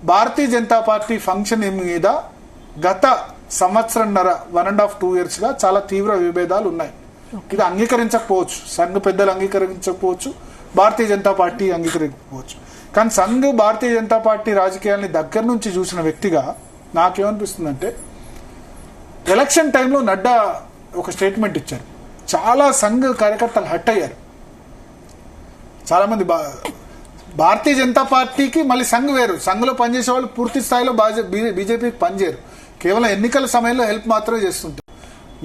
Bharatiya Janata party function మీద గత సంవత్సరంన్నర 1.5-2 years గా చాలా తీవ్ర విభేదాలు ఉన్నాయి. ఇది అంగీకరించకపోవచ్చు, సంఘ్ పెద్దలు అంగీకరించకపోవచ్చు, భారతీయ జనతా పార్టీ అంగీకరించకపోవచ్చు. కానీ సంఘ్ భారతీయ జనతా పార్టీ రాజకీయాల్ని దగ్గర నుంచి చూసిన వ్యక్తిగా నాకేమనిపిస్తుందంటే, ఎలక్షన్ టైంలో నడ్డా ఒక స్టేట్మెంట్ ఇచ్చారు. చాలా సంఘ్ కార్యకర్తలు హట్ అయ్యారు. చాలా మంది భారతీయ జనతా పార్టీకి మళ్ళీ సంఘ్ వేరు, సంఘ్లో పనిచేసే వాళ్ళు పూర్తి స్థాయిలో బీజేపీకి పనిచేయరు, కేవలం ఎన్నికల సమయంలో హెల్ప్ మాత్రమే చేస్తుంటారు.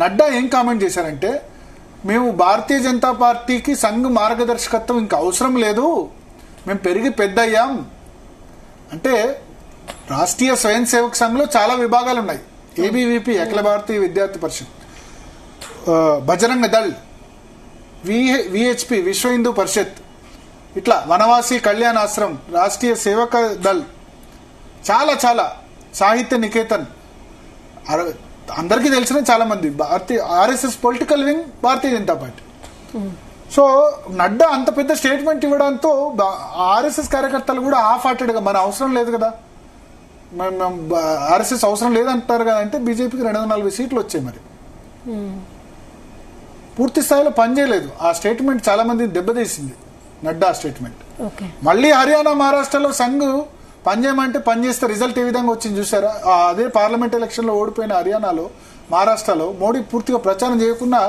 నడ్డా ఏం కామెంట్ చేశారంటే, మేము భారతీయ జనతా పార్టీకి సంఘ్ మార్గదర్శకత్వం ఇంకా అవసరం లేదు, మేము పెరిగి పెద్ద అయ్యాం అంటే. రాష్ట్రీయ స్వయం సేవక్ సంఘ్లో చాలా విభాగాలు ఉన్నాయి. ఏబీవీపీ అఖిల భారతీయ విద్యార్థి పరిషత్, బజరంగ దళ్, విహెచ్పి విశ్వ హిందూ పరిషత్, ఇట్లా వనవాసి కళ్యాణ్ ఆశ్రమ్, రాష్ట్రీయ సేవక దళ్, చాలా చాలా, సాహిత్య నికేతన్, అందరికీ తెలిసిన చాలా మంది, భారతీయ RSS political wing Bharatiya Janata party. So Nadda అంత పెద్ద స్టేట్మెంట్ ఇవ్వడంతో ఆర్ఎస్ఎస్ కార్యకర్తలు కూడా హాఫ్ హార్టెడ్గా మన అవసరం లేదు కదా, ఆర్ఎస్ఎస్ అవసరం లేదంటారు కదా అంటే, బీజేపీకి 240 సీట్లు వచ్చాయి. మరి పూర్తి స్థాయిలో పనిచేయలేదు. ఆ స్టేట్మెంట్ చాలా మంది దెబ్బతీసింది, నడ్డా స్టేట్మెంట్. మళ్ళీ హర్యానా, మహారాష్ట్రలో సంఘ్ పనిచేయమంటే పనిచేస్తే రిజల్ట్ ఏ విధంగా వచ్చింది చూసారా? అదే పార్లమెంట్ ఎలక్షన్ లో ఓడిపోయిన హర్యానాలో, మహారాష్ట్రలో మోడీ పూర్తిగా ప్రచారం చేయకుండా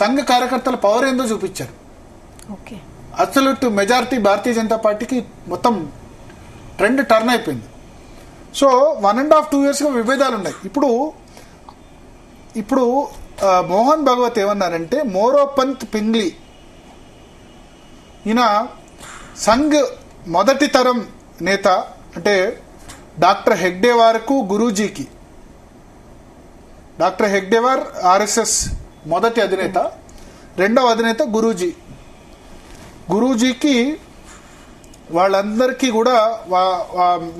సంఘ కార్యకర్తల పవర్ ఏందో చూపించారు. అబ్సల్యూట్ మెజారిటీ భారతీయ జనతా పార్టీకి మొత్తం ట్రెండ్ టర్న్ అయిపోయింది. సో 1.5-2 years గా విభేదాలు ఉన్నాయి. ఇప్పుడు మోహన్ భగవత్ ఏమన్నారంటే, మోరోపంత్ పింగ్లీ ఈయన సంఘ్ మొదటి తరం నేత, అంటే డాక్టర్ హెగ్డేవార్కు గురూజీకి, డాక్టర్ హెగ్డేవార్ ఆర్ఎస్ఎస్ మొదటి అధినేత, రెండవ అధినేత గురూజీకి వాళ్ళందరికీ కూడా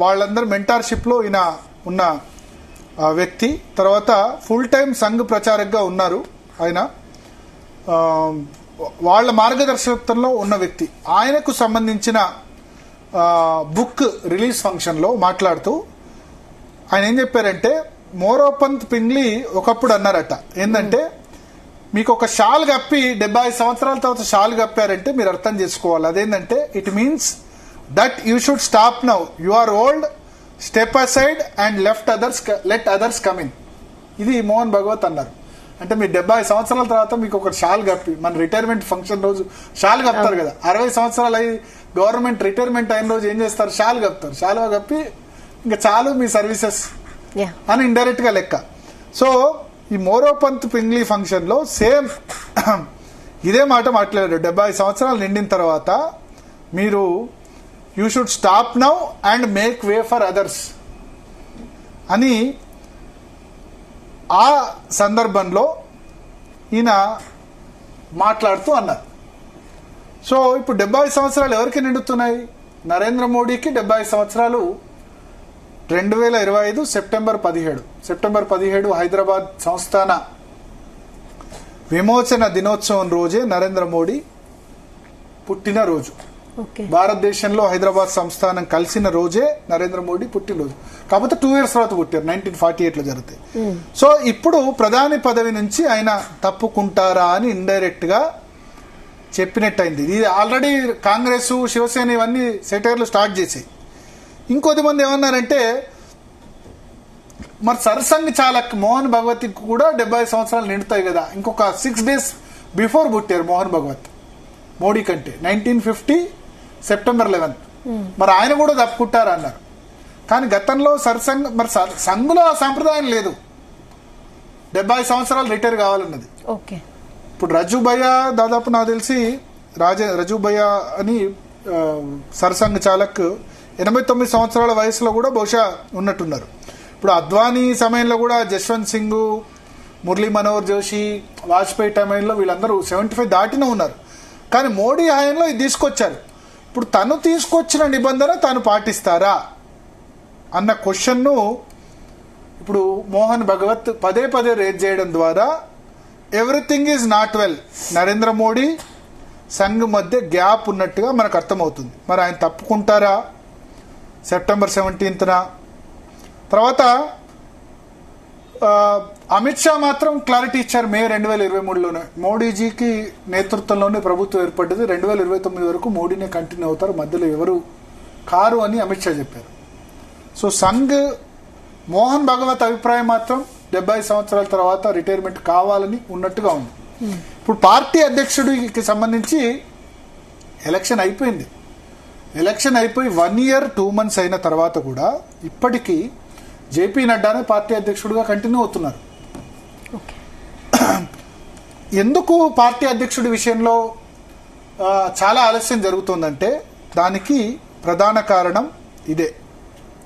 వాళ్ళందరి మెంటార్షిప్ లో ఈయన ఉన్న వ్యక్తి. తర్వాత ఫుల్ టైం సంఘ్ ప్రచారక్గా ఉన్నారు ఆయన, వాళ్ళ మార్గదర్శకత్వంలో ఉన్న వ్యక్తి. ఆయనకు సంబంధించిన బుక్ రిలీజ్ ఫంక్షన్ లో మాట్లాడుతూ ఆయన ఏం చెప్పారంటే, మోరోపంత్ పింగ్లీ ఒకప్పుడు అన్నారట, ఏంటంటే మీకు ఒక షాల్ కప్పి 75 సంవత్సరాల తర్వాత షాల్ కప్పారంటే మీరు అర్థం చేసుకోవాలి, అదేంటంటే it means that you should stop now, you are old, step aside and let others come in. ఇది మోహన్ భగవత్ అన్నారు. అంటే మీరు 70 సంవత్సరాల తర్వాత మీకు ఒక షాల్ కప్పి, మన రిటైర్మెంట్ ఫంక్షన్ రోజు షాల్ కప్తారు కదా, 60 సంవత్సరాలు అయ్యి గవర్నమెంట్ రిటైర్మెంట్ అయిన రోజు ఏం చేస్తారు, షాల్ కప్తారు. షాల్వా కప్పి ఇంకా చాలు మీ సర్వీసెస్ అని ఇండైరెక్ట్ గా లెక్క. సో ఈ మోరోపంత్ పింగ్లీ ఫంక్షన్ లో సేమ్ ఇదే మాట మాట్లాడారు. 70 సంవత్సరాలు నిండిన తర్వాత మీరు you should stop now and make way for others అని ఆ సందర్భంలో ఈయన మాట్లాడుతూ అన్నారు. సో ఇప్పుడు 70 సంవత్సరాలు ఎవరికి నిండుతున్నాయి? నరేంద్ర మోడీకి 70 సంవత్సరాలు 2025 సెప్టెంబర్ 17 హైదరాబాద్ సంస్థాన విమోచన దినోత్సవం రోజే నరేంద్ర మోడీ పుట్టిన రోజు. భారతదేశంలో హైదరాబాద్ సంస్థానం కలిసిన రోజే నరేంద్ర మోడీ పుట్టినరోజు. కాకపోతే 2 years తర్వాత పుట్టారు, 1948 లో జరుగుతాయి. సో ఇప్పుడు ప్రధాని పదవి నుంచి ఆయన తప్పుకుంటారా అని ఇండైరెక్ట్ గా చెప్పినట్టయింది. ఇది ఆల్రెడీ కాంగ్రెస్, శివసేన ఇవన్నీ సెటైర్లు స్టార్ట్ చేసాయి. ఇంకొద్ది మంది ఏమన్నారంటే, మరి సర్సంఘ్ చాలక్ మోహన్ భగవత్ కూడా 70 సంవత్సరాలు నిండుతాయి కదా, ఇంకొక 6 days బిఫోర్ పుట్టారు మోహన్ భగవత్ మోడీ కంటే, 1950 సెప్టెంబర్ 11. మరి ఆయన కూడా తప్పుకుంటారా అన్నారు. కానీ గతంలో సర్సంఘ్, మరి సంఘులో ఆ సాంప్రదాయం లేదు 70 సంవత్సరాలు రిటైర్ కావాలన్నది. ఇప్పుడు రజు భయ్య దాదాపు నాకు తెలిసి రజు భయ్య అని సర్సంఘ్ చాలక్ 89 సంవత్సరాల వయసులో కూడా బహుశా ఉన్నట్టున్నారు. ఇప్పుడు అద్వానీ సమయంలో కూడా జస్వంత్ సింగ్, మురళీ మనోహర్ జోషి, వాజ్పేయి టైంలో వీళ్ళందరూ 75 దాటిన ఉన్నారు. కానీ మోడీ హయాంలో ఇది తీసుకొచ్చారు. ఇప్పుడు తను తీసుకొచ్చిన నిబంధన తాను పాటిస్తారా అన్న క్వశ్చన్ను ఇప్పుడు మోహన్ భగవత్ పదే రేజ్ చేయడం ద్వారా everything is not well, Narendra Modi Sangh మధ్య గ్యాప్ ఉన్నట్టుగా మనకు అర్థమవుతుంది. మరి ఆయన తప్పుకుంటారా సెప్టెంబర్ 17న. తర్వాత అమిత్ షా మాత్రం క్లారిటీ ఇచ్చారు మే 2023లోనే. మోడీజీకి నేతృత్వంలోనే ప్రభుత్వం ఏర్పడ్డది, 2029 వరకు మోడీనే కంటిన్యూ అవుతారు, మధ్యలో ఎవరు కారు అని అమిత్ షా చెప్పారు. సో సంఘ్ మోహన్ భగవత్ అభిప్రాయం మాత్రం 70 సంవత్సరాల తర్వాత రిటైర్మెంట్ కావాలని ఉన్నట్టుగా ఉంది. ఇప్పుడు పార్టీ అధ్యక్షుడికి సంబంధించి ఎలక్షన్ అయిపోయింది. ఎలక్షన్ అయిపోయి 1 year 2 months అయిన తర్వాత కూడా ఇప్పటికీ జేపీ నడ్డానే పార్టీ అధ్యక్షుడిగా కంటిన్యూ అవుతున్నారు. ఎందుకు పార్టీ అధ్యక్షుడి విషయంలో చాలా ఆలస్యం జరుగుతుందంటే దానికి ప్రధాన కారణం ఇదే.